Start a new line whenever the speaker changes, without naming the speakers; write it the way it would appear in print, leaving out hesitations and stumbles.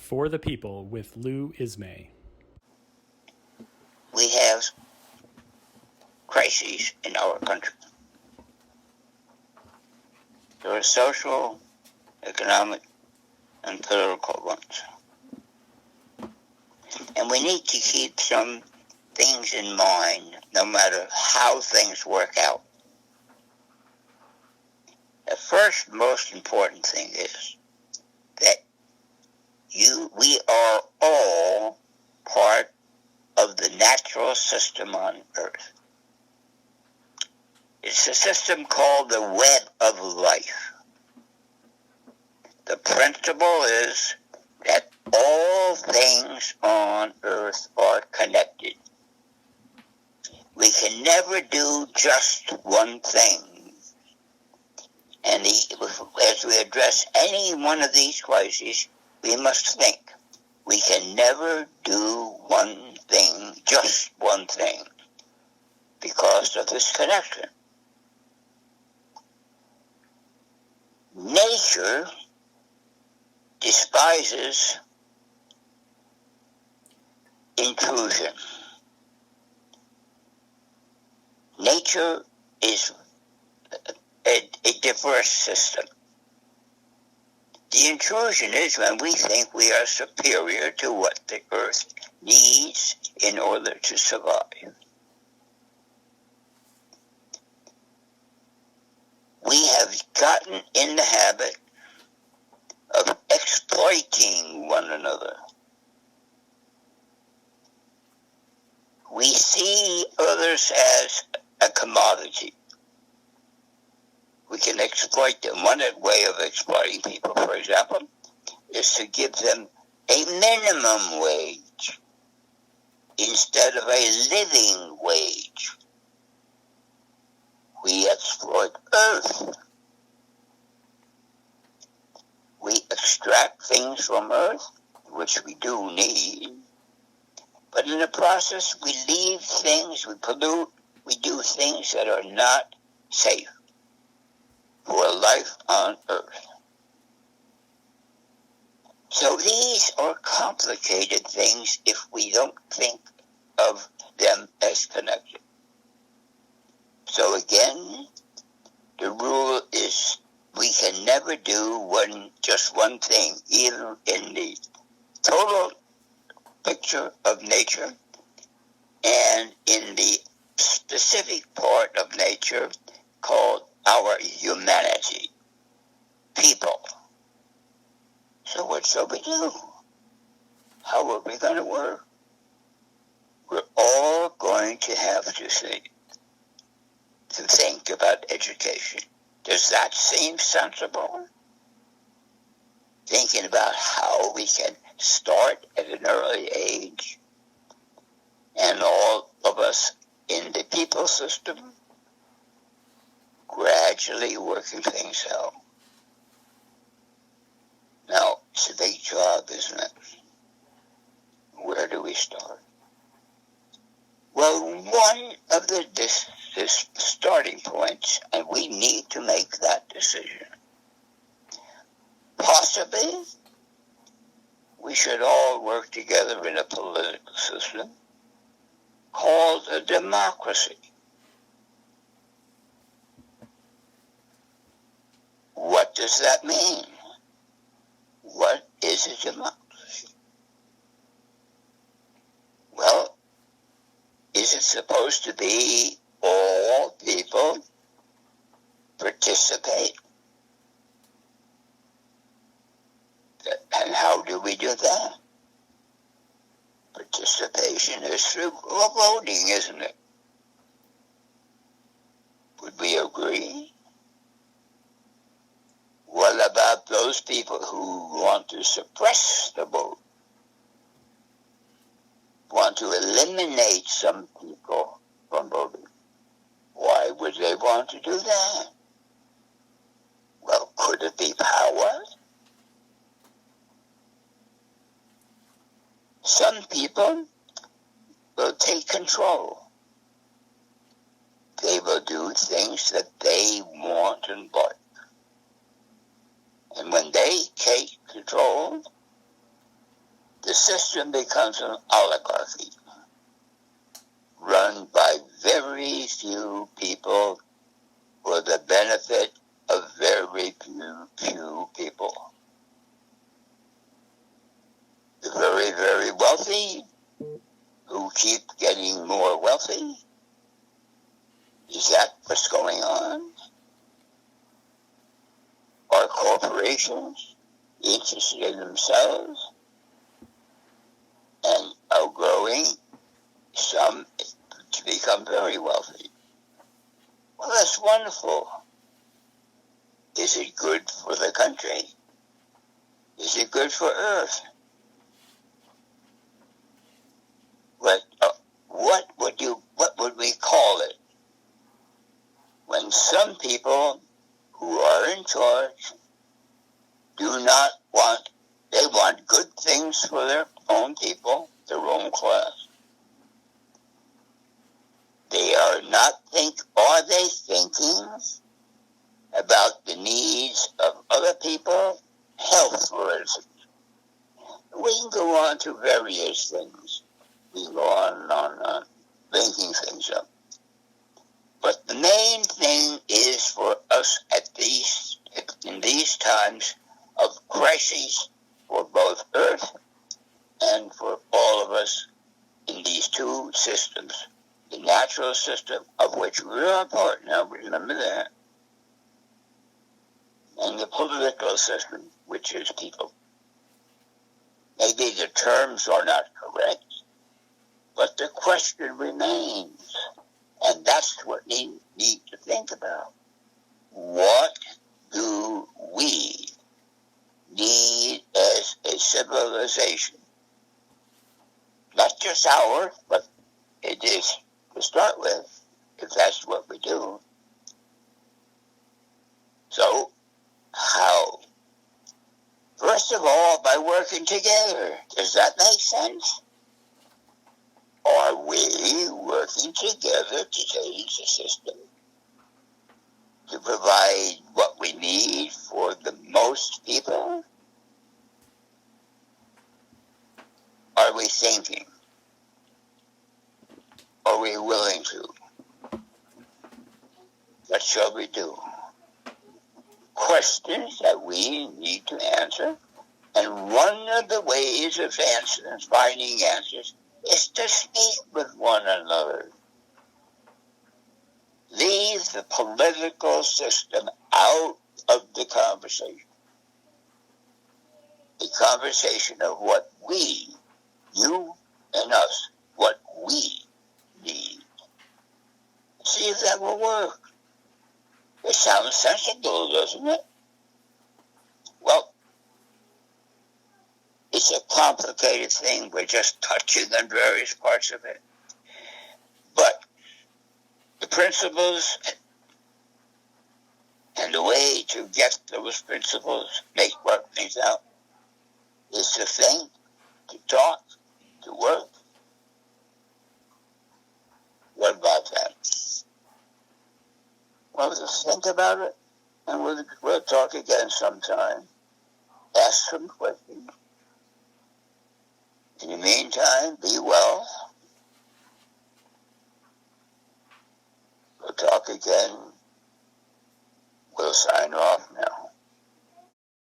For the People with Lou Ismay.
We have crises in our country. There are social, economic, and political ones. And we need to keep some things in mind, no matter how things work out. The first most important thing is that we are all part of the natural system on Earth. It's a system called the web of life. The principle is that all things on Earth are connected. We can never do just one thing. And as we address any one of these crises, we must think. We can never do one thing, just one thing, because of this connection. Nature despises intrusion. Nature is a diverse system. The intrusion is when we think we are superior to what the Earth needs in order to survive. We have gotten in the habit of exploiting one another. We see others as a commodity. We can exploit them. One way of exploiting people, for example, is to give them a minimum wage instead of a living wage. We exploit Earth. We extract things from Earth, which we do need, but in the process we leave things, we pollute, we do things that are not safe for life on Earth. So these are complicated things if we don't think of them as connected. So again, the rule is we can never do just one thing, either in the total picture of nature and in the specific part of nature called our humanity, people. So what shall we do? How are we going to work? We're all going to have to think about education. Does that seem sensible? Thinking about how we can start at an early age, and all of us in the people system gradually working things out. Now, it's a big job, isn't it? Where do we start? Well, one of the starting points, and we need to make that decision. Possibly, we should all work together in a political system called a democracy. What does that mean? What is a democracy? Well, is it supposed to be all people participate? And how do we do that? Participation is through voting, isn't it? Would we agree? What about those people who want to suppress the vote? Want to eliminate some people from voting? Why would they want to do that? Well, could it be power? Some people will take control. They will do things that they want and like. And when they take control, system becomes an oligarchy run by very few people for the benefit of very few people. The very, very wealthy who keep getting more wealthy. Is that what's going on? Are corporations interested in themselves and outgrowing some to become very wealthy? Well, that's wonderful. Is it good for the country? Is it good for Earth? But what would we call it when some people who are in charge do not want, they want good things for their own people, their own class. They are are they thinking about the needs of other people? Health, for instance. We can go on to various things. We can go on and on and on, making things up. But the main thing is for us in these times of crises for both Earth and for all of us in these two systems, the natural system of which we are a part now, remember that, and the political system, which is people. Maybe the terms are not correct, but the question remains, and that's what we need to think about. What do we need as a civilization? Not just ours, but it is to start with, if that's what we do. So, how? First of all, by working together. Does that make sense? Are we working together to change the system? To provide what we need for the most people? Are we thinking? Are we willing to? What shall we do? Questions that we need to answer. And one of the ways of finding answers is to speak with one another. Leave the political system out of the conversation. The conversation of what we, you and us, what we need. See if that will work. It sounds sensible, doesn't it? Well, it's a complicated thing. We're just touching on various parts of it. But the principles and the way to get those principles, work things out, is to think, to talk, to work. What about that? Well, just think about it, and we'll talk again sometime. Ask some questions. In the meantime, be well. We'll talk again. We'll sign off now.